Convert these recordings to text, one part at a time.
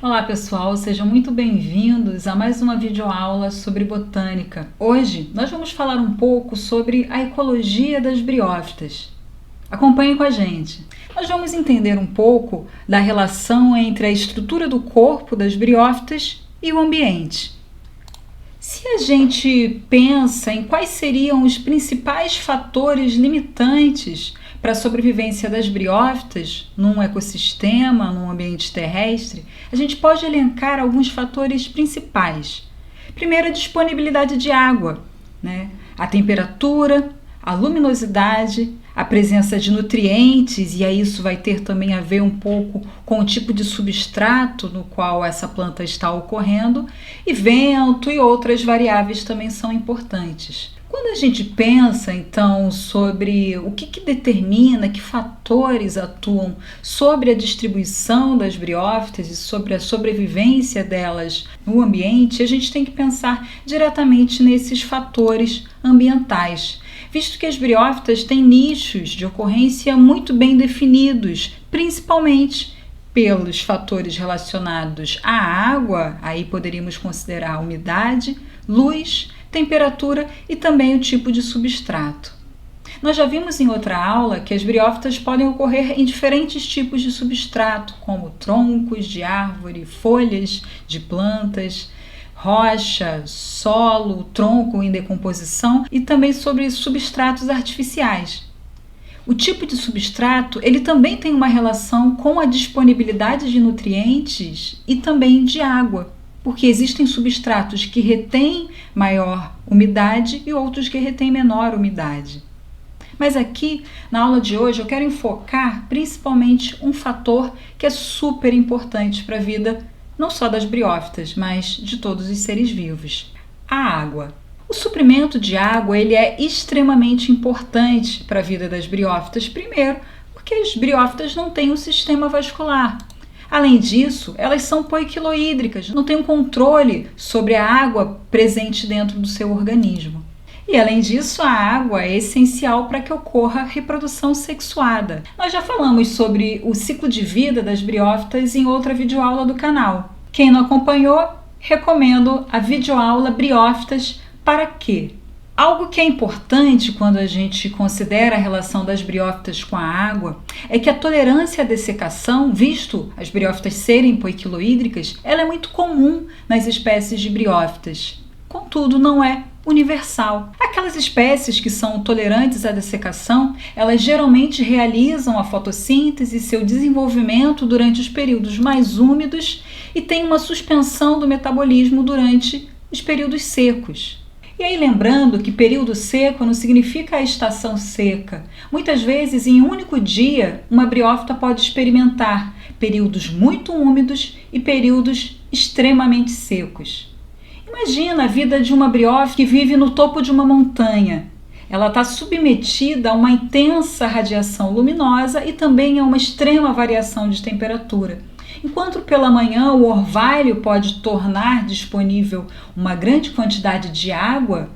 Olá pessoal, sejam muito bem-vindos a mais uma videoaula sobre botânica. Hoje nós vamos falar um pouco sobre a ecologia das briófitas. Acompanhem com a gente. Nós vamos entender um pouco da relação entre a estrutura do corpo das briófitas e o ambiente. Se a gente pensa em quais seriam os principais fatores limitantes para a sobrevivência das briófitas num ecossistema, num ambiente terrestre, a gente pode elencar alguns fatores principais. Primeiro, a disponibilidade de água, né? A temperatura, a luminosidade, a presença de nutrientes, e aí isso vai ter também a ver um pouco com o tipo de substrato no qual essa planta está ocorrendo, e vento e outras variáveis também são importantes. Quando a gente pensa, então, sobre o que determina, que fatores atuam sobre a distribuição das briófitas e sobre a sobrevivência delas no ambiente, a gente tem que pensar diretamente nesses fatores ambientais, visto que as briófitas têm nichos de ocorrência muito bem definidos, principalmente pelos fatores relacionados à água, aí poderíamos considerar a umidade, luz, temperatura e também o tipo de substrato. Nós já vimos em outra aula que as briófitas podem ocorrer em diferentes tipos de substrato, como troncos de árvore, folhas de plantas, rocha, solo, tronco em decomposição e também sobre substratos artificiais. O tipo de substrato, ele também tem uma relação com a disponibilidade de nutrientes e também de água, porque existem substratos que retêm maior umidade e outros que retêm menor umidade. Mas aqui, na aula de hoje, eu quero enfocar principalmente um fator que é super importante para a vida não só das briófitas, mas de todos os seres vivos: a água. O suprimento de água ele é extremamente importante para a vida das briófitas, primeiro, porque as briófitas não têm um sistema vascular. Além disso, elas são poiquilohídricas, não têm um controle sobre a água presente dentro do seu organismo. E além disso, a água é essencial para que ocorra reprodução sexuada. Nós já falamos sobre o ciclo de vida das briófitas em outra videoaula do canal. Quem não acompanhou, recomendo a videoaula Briófitas para quê? Algo que é importante quando a gente considera a relação das briófitas com a água é que a tolerância à dessecação, visto as briófitas serem poiquilohídricas, ela é muito comum nas espécies de briófitas. Contudo, não é universal. Aquelas espécies que são tolerantes à dessecação, elas geralmente realizam a fotossíntese e seu desenvolvimento durante os períodos mais úmidos e têm uma suspensão do metabolismo durante os períodos secos. E aí lembrando que período seco não significa a estação seca. Muitas vezes, em um único dia, uma briófita pode experimentar períodos muito úmidos e períodos extremamente secos. Imagina a vida de uma briófita que vive no topo de uma montanha. Ela está submetida a uma intensa radiação luminosa e também a uma extrema variação de temperatura. Enquanto pela manhã o orvalho pode tornar disponível uma grande quantidade de água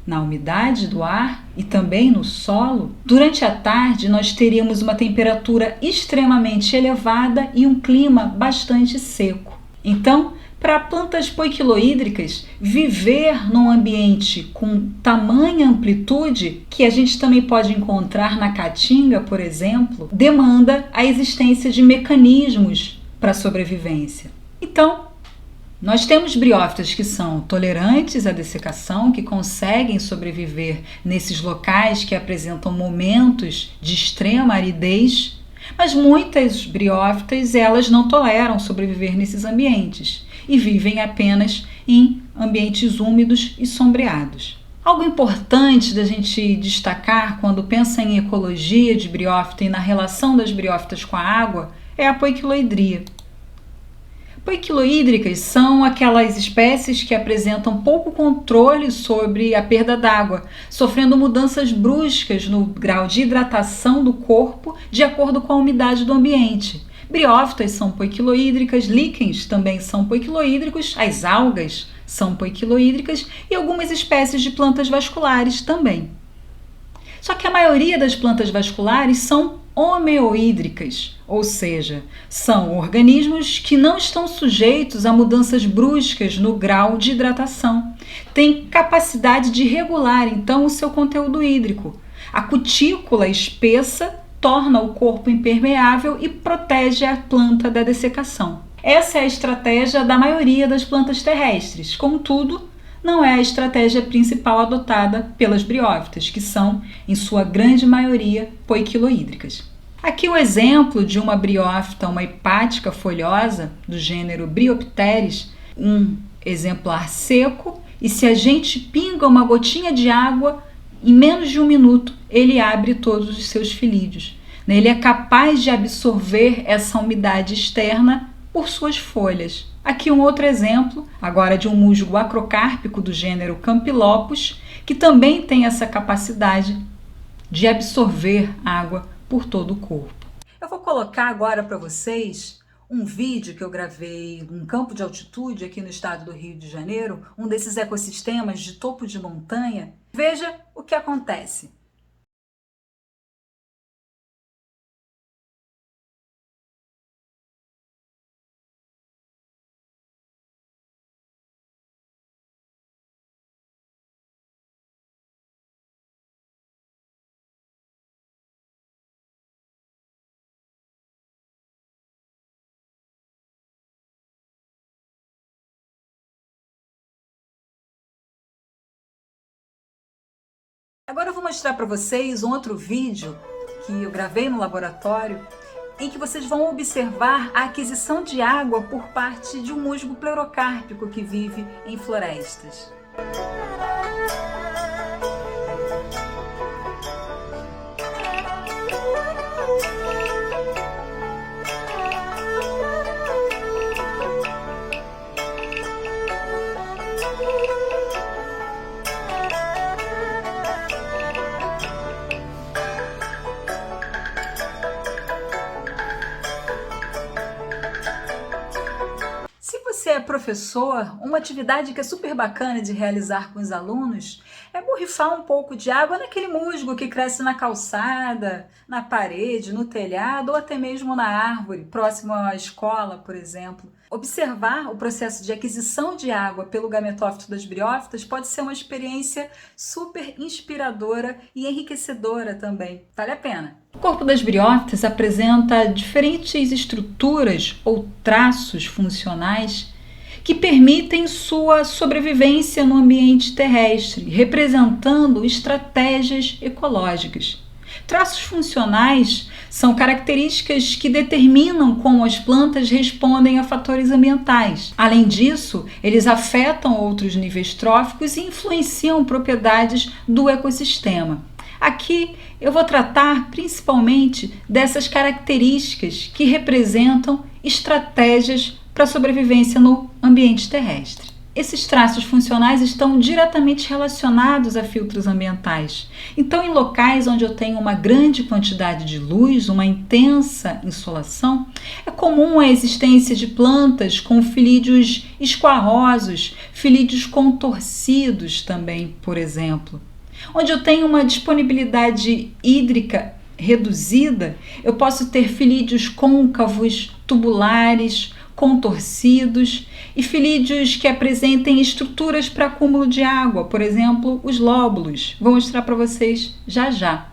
na umidade do ar e também no solo, durante a tarde nós teríamos uma temperatura extremamente elevada e um clima bastante seco. Então, para plantas poiquilohídricas, viver num ambiente com tamanha amplitude, que a gente também pode encontrar na caatinga, por exemplo, demanda a existência de mecanismos para a sobrevivência. Então, nós temos briófitas que são tolerantes à dessecação, que conseguem sobreviver nesses locais que apresentam momentos de extrema aridez, mas muitas briófitas elas não toleram sobreviver nesses ambientes e vivem apenas em ambientes úmidos e sombreados. Algo importante da gente destacar quando pensa em ecologia de briófita e na relação das briófitas com a água é a poiquilohidria. Poiquilohídricas são aquelas espécies que apresentam pouco controle sobre a perda d'água, sofrendo mudanças bruscas no grau de hidratação do corpo de acordo com a umidade do ambiente. Briófitas são poiquilohídricas, líquens também são poiquilohídricos, as algas são poiquilohídricas e algumas espécies de plantas vasculares também. Só que a maioria das plantas vasculares são homeohídricas, ou seja, são organismos que não estão sujeitos a mudanças bruscas no grau de hidratação. Têm capacidade de regular, então, o seu conteúdo hídrico. A cutícula espessa torna o corpo impermeável e protege a planta da dessecação. Essa é a estratégia da maioria das plantas terrestres. Contudo, não é a estratégia principal adotada pelas briófitas, que são, em sua grande maioria, poiquilohídricas. Aqui o exemplo de uma briófita, uma hepática folhosa, do gênero Bryopteris, um exemplar seco, e se a gente pinga uma gotinha de água, em menos de 1 minuto, ele abre todos os seus filídeos. Ele é capaz de absorver essa umidade externa por suas folhas. Aqui um outro exemplo, agora de um musgo acrocárpico do gênero Campylopus, que também tem essa capacidade de absorver água por todo o corpo. Eu vou colocar agora para vocês um vídeo que eu gravei num campo de altitude aqui no estado do Rio de Janeiro, um desses ecossistemas de topo de montanha. Veja o que acontece. Agora eu vou mostrar para vocês um outro vídeo que eu gravei no laboratório, em que vocês vão observar a aquisição de água por parte de um musgo pleurocárpico que vive em florestas. Se você é professor, uma atividade que é super bacana de realizar com os alunos é borrifar um pouco de água naquele musgo que cresce na calçada, na parede, no telhado ou até mesmo na árvore, próximo à escola, por exemplo. Observar o processo de aquisição de água pelo gametófito das briófitas pode ser uma experiência super inspiradora e enriquecedora também. Vale a pena. O corpo das briófitas apresenta diferentes estruturas ou traços funcionais que permitem sua sobrevivência no ambiente terrestre, representando estratégias ecológicas. Traços funcionais são características que determinam como as plantas respondem a fatores ambientais. Além disso, eles afetam outros níveis tróficos e influenciam propriedades do ecossistema. Aqui eu vou tratar principalmente dessas características que representam estratégias para a sobrevivência no ambiente terrestre. Esses traços funcionais estão diretamente relacionados a filtros ambientais. Então, em locais onde eu tenho uma grande quantidade de luz, uma intensa insolação, é comum a existência de plantas com filídeos esquarrosos, filídeos contorcidos também, por exemplo. Onde eu tenho uma disponibilidade hídrica reduzida, eu posso ter filídeos côncavos, tubulares, contorcidos e filídeos que apresentem estruturas para acúmulo de água, por exemplo, os lóbulos. Vou mostrar para vocês já já.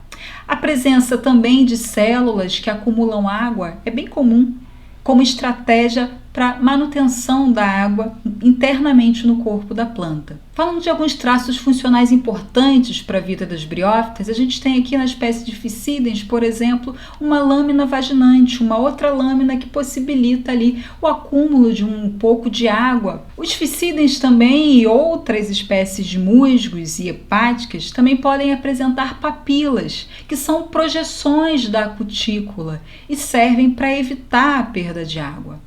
A presença também de células que acumulam água é bem comum, como estratégia para manutenção da água internamente no corpo da planta. Falando de alguns traços funcionais importantes para a vida das briófitas, a gente tem aqui na espécie de Physidens, por exemplo, uma lâmina vaginante, uma outra lâmina que possibilita ali o acúmulo de um pouco de água. Os Physidens também e outras espécies de musgos e hepáticas também podem apresentar papilas, que são projeções da cutícula e servem para evitar a perda de água.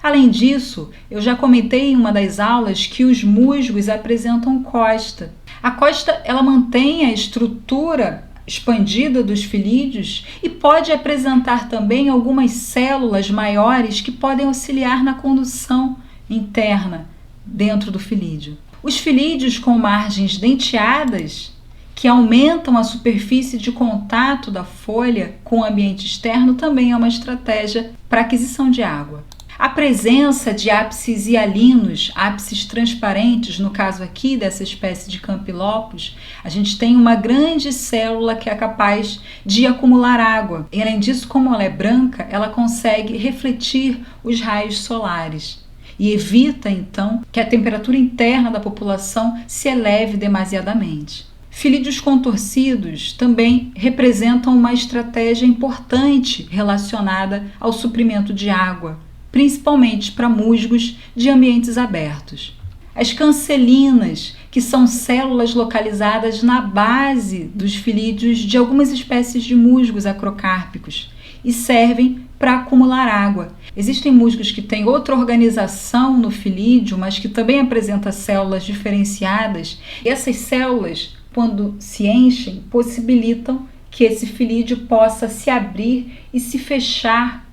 Além disso, eu já comentei em uma das aulas que os musgos apresentam costa. A costa ela mantém a estrutura expandida dos filídeos e pode apresentar também algumas células maiores que podem auxiliar na condução interna dentro do filídeo. Os filídeos com margens denteadas, que aumentam a superfície de contato da folha com o ambiente externo, também é uma estratégia para aquisição de água. A presença de ápices hialinos, ápices transparentes, no caso aqui dessa espécie de Campylopus, a gente tem uma grande célula que é capaz de acumular água. E além disso, como ela é branca, ela consegue refletir os raios solares e evita, então, que a temperatura interna da população se eleve demasiadamente. Filídeos contorcidos também representam uma estratégia importante relacionada ao suprimento de água, principalmente para musgos de ambientes abertos. As cancelinas, que são células localizadas na base dos filídeos de algumas espécies de musgos acrocárpicos e servem para acumular água. Existem musgos que têm outra organização no filídeo, mas que também apresentam células diferenciadas. E essas células, quando se enchem, possibilitam que esse filídeo possa se abrir e se fechar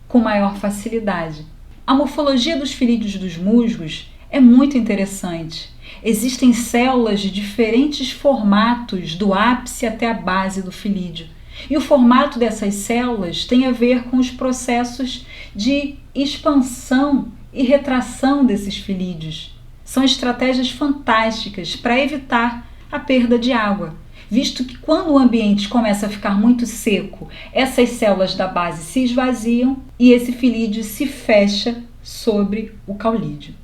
com maior facilidade. A morfologia dos filídeos dos musgos é muito interessante. Existem células de diferentes formatos, do ápice até a base do filídeo. E o formato dessas células tem a ver com os processos de expansão e retração desses filídeos. São estratégias fantásticas para evitar a perda de água, visto que quando o ambiente começa a ficar muito seco, essas células da base se esvaziam e esse filídeo se fecha sobre o caulídeo.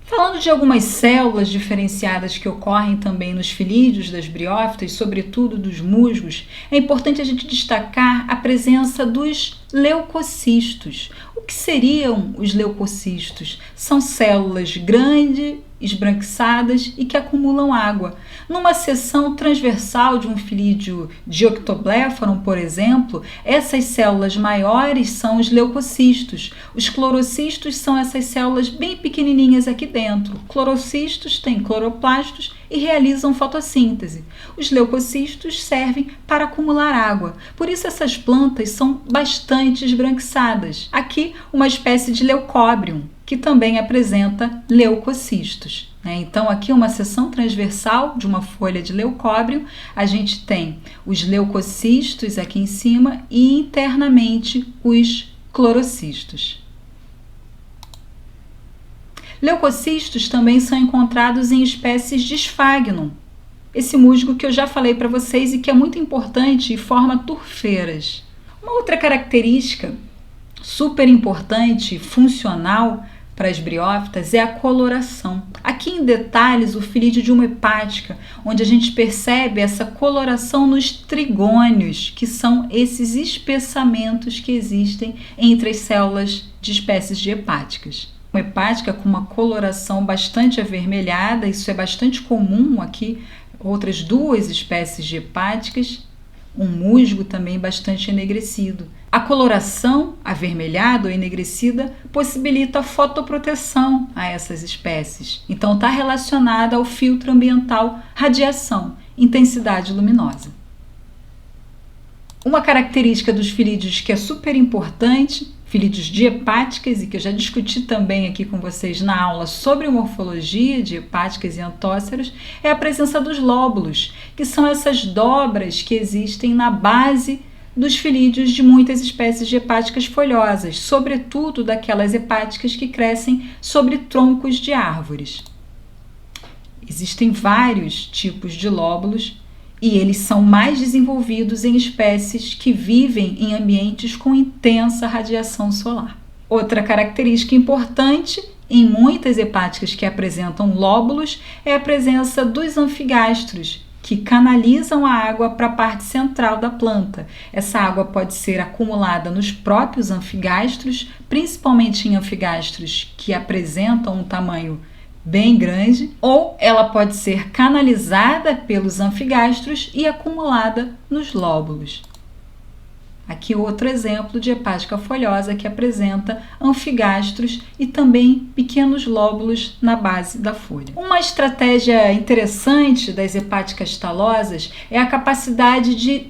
Falando de algumas células diferenciadas que ocorrem também nos filídeos das briófitas, sobretudo dos musgos, é importante a gente destacar a presença dos leucocistos. O que seriam os leucocistos? São células grandes, esbranquiçadas e que acumulam água. Numa seção transversal de um filídeo de Octoblepharon, por exemplo, essas células maiores são os leucocistos. Os clorocistos são essas células bem pequenininhas aqui dentro. Clorocistos têm cloroplastos e realizam fotossíntese. Os leucocistos servem para acumular água. Por isso essas plantas são bastante esbranquiçadas. Aqui uma espécie de leucóbrium, que também apresenta leucocistos. Então aqui uma seção transversal de uma folha de leucóbrium, a gente tem os leucocistos aqui em cima e internamente os clorocistos. Leucocistos também são encontrados em espécies de Sphagnum, esse musgo que eu já falei para vocês e que é muito importante e forma turfeiras. Uma outra característica super importante e funcional para as briófitas é a coloração. Aqui em detalhes o filídeo de uma hepática, onde a gente percebe essa coloração nos trigônios, que são esses espessamentos que existem entre as células de espécies de hepáticas. Uma hepática com uma coloração bastante avermelhada, isso é bastante comum aqui, outras duas espécies de hepáticas, um musgo também bastante enegrecido. A coloração avermelhada ou enegrecida possibilita a fotoproteção a essas espécies. Então está relacionada ao filtro ambiental, radiação, intensidade luminosa. Uma característica dos filídeos que é super importante, filídeos de hepáticas, e que eu já discuti também aqui com vocês na aula sobre morfologia de hepáticas e antóceros, é a presença dos lóbulos, que são essas dobras que existem na base dos filídeos de muitas espécies de hepáticas folhosas, sobretudo daquelas hepáticas que crescem sobre troncos de árvores. Existem vários tipos de lóbulos e eles são mais desenvolvidos em espécies que vivem em ambientes com intensa radiação solar. Outra característica importante em muitas hepáticas que apresentam lóbulos é a presença dos anfigastros, que canalizam a água para a parte central da planta. Essa água pode ser acumulada nos próprios anfigastros, principalmente em anfigastros que apresentam um tamanho bem grande, ou ela pode ser canalizada pelos anfigastros e acumulada nos lóbulos. Aqui outro exemplo de hepática folhosa que apresenta anfigastros e também pequenos lóbulos na base da folha. Uma estratégia interessante das hepáticas talosas é a capacidade de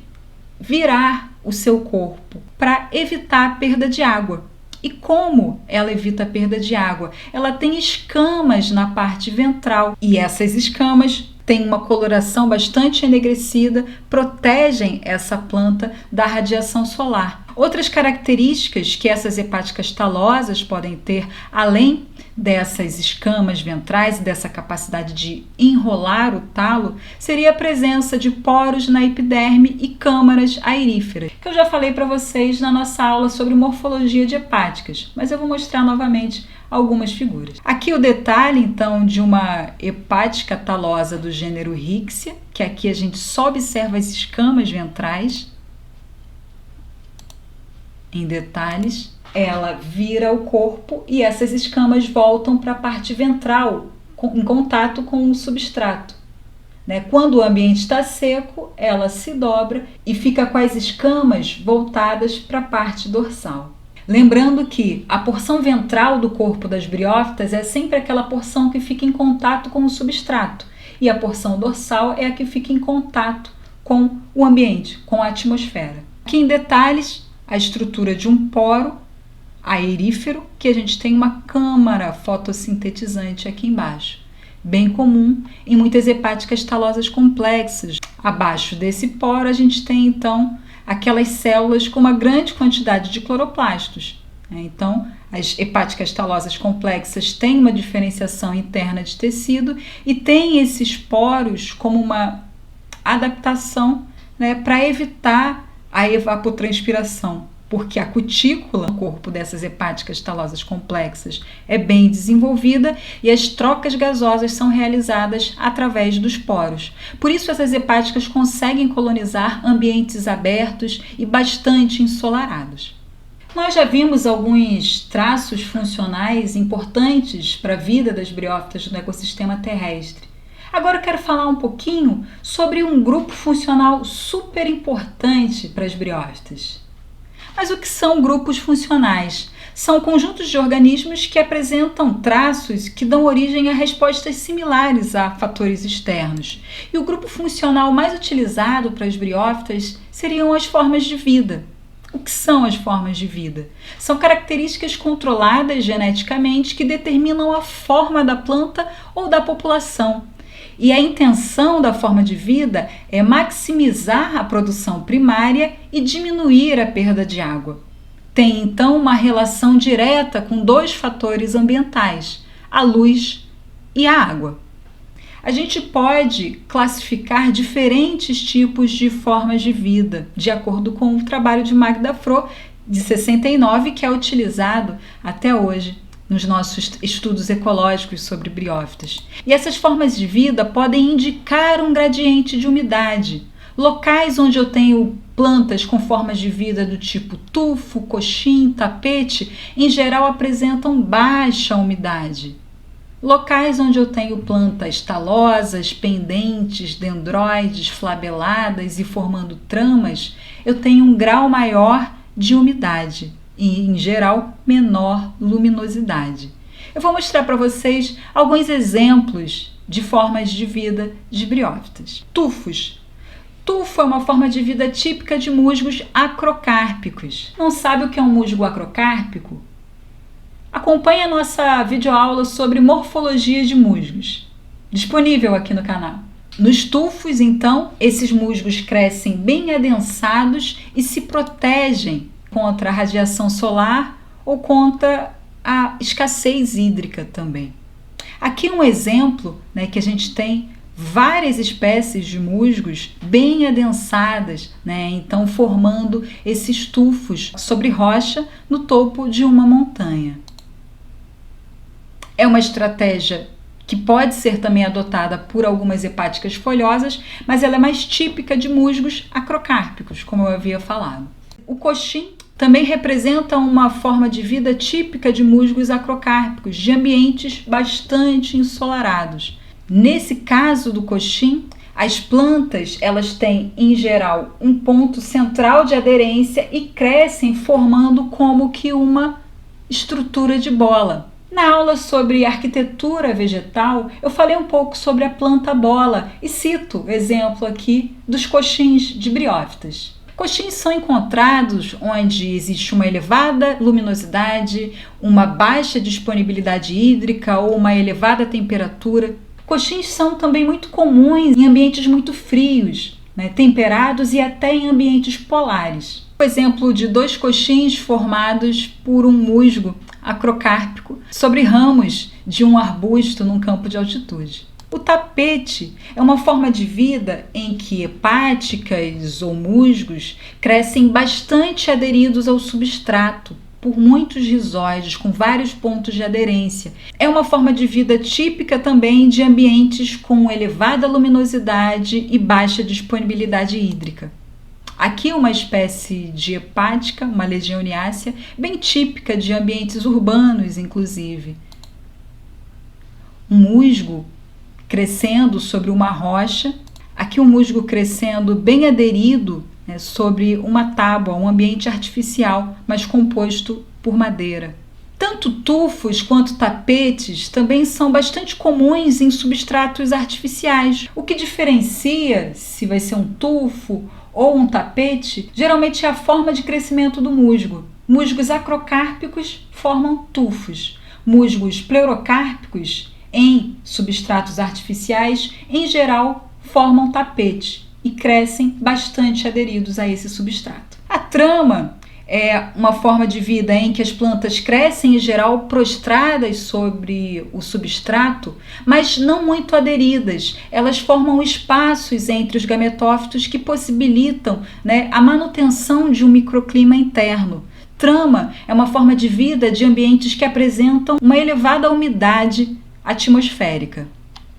virar o seu corpo para evitar a perda de água. E como ela evita a perda de água? Ela tem escamas na parte ventral e essas escamas têm uma coloração bastante enegrecida, protegem essa planta da radiação solar. Outras características que essas hepáticas talosas podem ter, além dessas escamas ventrais e dessa capacidade de enrolar o talo, seria a presença de poros na epiderme e câmaras airíferas, que eu já falei para vocês na nossa aula sobre morfologia de hepáticas, mas eu vou mostrar novamente algumas figuras. Aqui o detalhe, então, de uma hepática talosa do gênero Rixia, que aqui a gente só observa as escamas ventrais. Em detalhes, ela vira o corpo e essas escamas voltam para a parte ventral, em contato com o substrato. Quando o ambiente está seco, ela se dobra e fica com as escamas voltadas para a parte dorsal. Lembrando que a porção ventral do corpo das briófitas é sempre aquela porção que fica em contato com o substrato, e a porção dorsal é a que fica em contato com o ambiente, com a atmosfera. Aqui em detalhes, a estrutura de um poro aerífero, que a gente tem uma câmara fotossintetizante aqui embaixo, bem comum em muitas hepáticas talosas complexas. Abaixo desse poro a gente tem então aquelas células com uma grande quantidade de cloroplastos. Então, as hepáticas talosas complexas têm uma diferenciação interna de tecido e têm esses poros como uma adaptação, para evitar a evapotranspiração, porque a cutícula no corpo dessas hepáticas talosas complexas é bem desenvolvida e as trocas gasosas são realizadas através dos poros. Por isso, essas hepáticas conseguem colonizar ambientes abertos e bastante ensolarados. Nós já vimos alguns traços funcionais importantes para a vida das briófitas no ecossistema terrestre. Agora eu quero falar um pouquinho sobre um grupo funcional super importante para as briófitas. Mas o que são grupos funcionais? São conjuntos de organismos que apresentam traços que dão origem a respostas similares a fatores externos. E o grupo funcional mais utilizado para as briófitas seriam as formas de vida. O que são as formas de vida? São características controladas geneticamente que determinam a forma da planta ou da população. E a intenção da forma de vida é maximizar a produção primária e diminuir a perda de água. Tem então uma relação direta com dois fatores ambientais, a luz e a água. A gente pode classificar diferentes tipos de formas de vida, de acordo com o trabalho de Magda Fro, de 69, que é utilizado até hoje nos nossos estudos ecológicos sobre briófitas. E essas formas de vida podem indicar um gradiente de umidade. Locais onde eu tenho plantas com formas de vida do tipo tufo, coxim, tapete, em geral apresentam baixa umidade. Locais onde eu tenho plantas talosas, pendentes, dendroides, flabeladas e formando tramas, eu tenho um grau maior de umidade e, em geral, menor luminosidade. Eu vou mostrar para vocês alguns exemplos de formas de vida de briófitas. Tufos. Tufo é uma forma de vida típica de musgos acrocárpicos. Não sabe o que é um musgo acrocárpico? Acompanhe a nossa videoaula sobre morfologia de musgos, disponível aqui no canal. Nos tufos, então, esses musgos crescem bem adensados e se protegem contra a radiação solar ou contra a escassez hídrica também. Aqui um exemplo, que a gente tem várias espécies de musgos bem adensadas, então formando esses tufos sobre rocha no topo de uma montanha. É uma estratégia que pode ser também adotada por algumas hepáticas folhosas, mas ela é mais típica de musgos acrocárpicos, como eu havia falado. O coxim também representa uma forma de vida típica de musgos acrocárpicos, de ambientes bastante ensolarados. Nesse caso do coxim, as plantas elas têm, em geral, um ponto central de aderência e crescem formando como que uma estrutura de bola. Na aula sobre arquitetura vegetal, eu falei um pouco sobre a planta bola e cito o exemplo aqui dos coxins de briófitas. Coxins são encontrados onde existe uma elevada luminosidade, uma baixa disponibilidade hídrica ou uma elevada temperatura. Coxins são também muito comuns em ambientes muito frios, né, temperados e até em ambientes polares. O exemplo de 2 coxins formados por um musgo acrocárpico sobre ramos de um arbusto num campo de altitude. O tapete é uma forma de vida em que hepáticas ou musgos crescem bastante aderidos ao substrato, por muitos rizóides, com vários pontos de aderência. É uma forma de vida típica também de ambientes com elevada luminosidade e baixa disponibilidade hídrica. Aqui uma espécie de hepática, uma legionariácea, bem típica de ambientes urbanos, inclusive. Um musgo crescendo sobre uma rocha, aqui um musgo crescendo bem aderido, né, sobre uma tábua, um ambiente artificial, mas composto por madeira. Tanto tufos quanto tapetes também são bastante comuns em substratos artificiais. O que diferencia se vai ser um tufo ou um tapete, geralmente é a forma de crescimento do musgo. Musgos acrocárpicos formam tufos. Musgos pleurocárpicos em substratos artificiais, em geral, formam tapete e crescem bastante aderidos a esse substrato. A trama é uma forma de vida em que as plantas crescem, em geral, prostradas sobre o substrato, mas não muito aderidas. Elas formam espaços entre os gametófitos que possibilitam, né, a manutenção de um microclima interno. Trama é uma forma de vida de ambientes que apresentam uma elevada umidade atmosférica.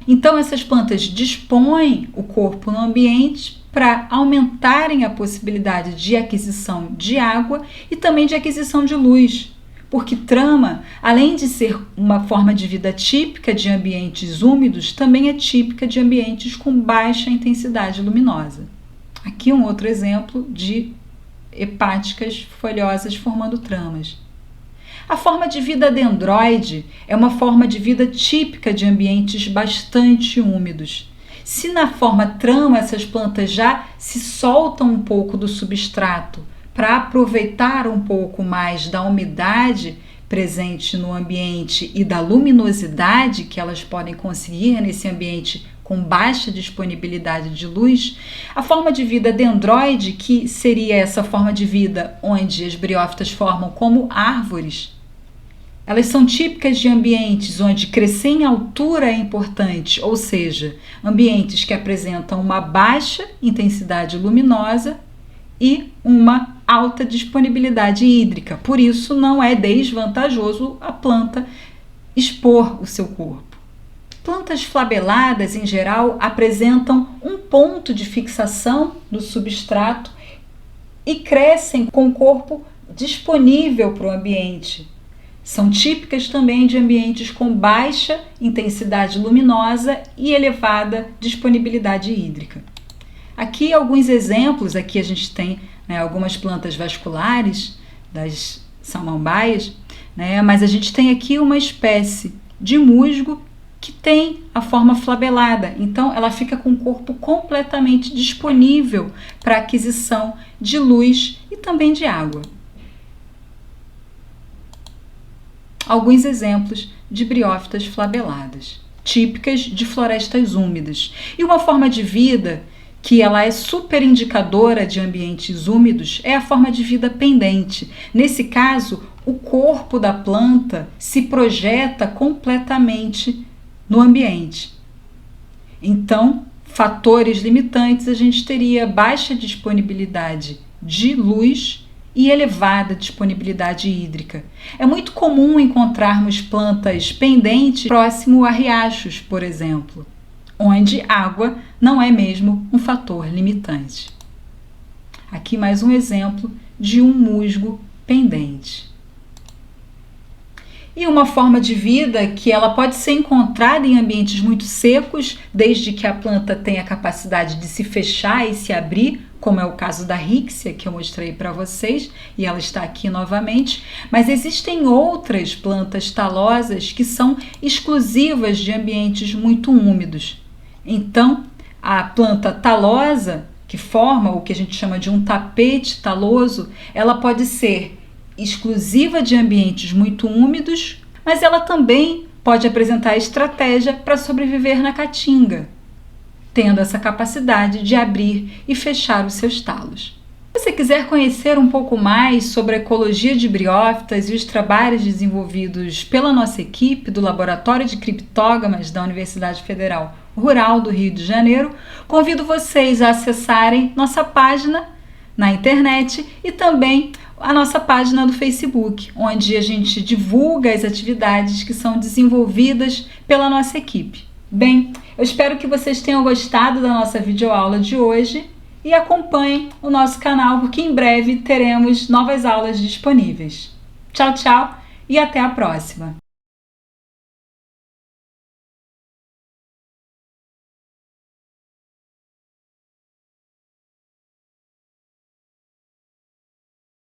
Então essas plantas dispõem o corpo no ambiente para aumentarem a possibilidade de aquisição de água e também de aquisição de luz, porque trama, além de ser uma forma de vida típica de ambientes úmidos, também é típica de ambientes com baixa intensidade luminosa. Aqui um outro exemplo de hepáticas folhosas formando tramas. A forma de vida dendroide é uma forma de vida típica de ambientes bastante úmidos. Se na forma trama essas plantas já se soltam um pouco do substrato para aproveitar um pouco mais da umidade presente no ambiente e da luminosidade que elas podem conseguir nesse ambiente com baixa disponibilidade de luz, a forma de vida dendroide, que seria essa forma de vida onde as briófitas formam como árvores, elas são típicas de ambientes onde crescer em altura é importante, ou seja, ambientes que apresentam uma baixa intensidade luminosa e uma alta disponibilidade hídrica. Por isso, não é desvantajoso a planta expor o seu corpo. Plantas flabeladas, em geral, apresentam um ponto de fixação no substrato e crescem com o corpo disponível para o ambiente. São típicas também de ambientes com baixa intensidade luminosa e elevada disponibilidade hídrica. Aqui alguns exemplos, aqui a gente tem, né, algumas plantas vasculares das samambaias, né, mas a gente tem aqui uma espécie de musgo que tem a forma flabelada, então ela fica com o corpo completamente disponível para aquisição de luz e também de água. Alguns exemplos de briófitas flabeladas, típicas de florestas úmidas. E uma forma de vida que ela é super indicadora de ambientes úmidos é a forma de vida pendente. Nesse caso, o corpo da planta se projeta completamente no ambiente. Então, fatores limitantes, a gente teria baixa disponibilidade de luz e elevada disponibilidade hídrica. É muito comum encontrarmos plantas pendentes próximo a riachos, por exemplo, onde água não é mesmo um fator limitante. Aqui mais um exemplo de um musgo pendente. E uma forma de vida que ela pode ser encontrada em ambientes muito secos, desde que a planta tenha a capacidade de se fechar e se abrir, como é o caso da Rixia, que eu mostrei para vocês, e ela está aqui novamente, mas existem outras plantas talosas que são exclusivas de ambientes muito úmidos. Então, a planta talosa, que forma o que a gente chama de um tapete taloso, ela pode ser exclusiva de ambientes muito úmidos, mas ela também pode apresentar estratégia para sobreviver na caatinga, tendo essa capacidade de abrir e fechar os seus talos. Se você quiser conhecer um pouco mais sobre a ecologia de briófitas e os trabalhos desenvolvidos pela nossa equipe do Laboratório de Criptógamas da Universidade Federal Rural do Rio de Janeiro, convido vocês a acessarem nossa página na internet e também a nossa página do Facebook, onde a gente divulga as atividades que são desenvolvidas pela nossa equipe. Bem, eu espero que vocês tenham gostado da nossa videoaula de hoje e acompanhem o nosso canal, porque em breve teremos novas aulas disponíveis. Tchau, tchau e até a próxima!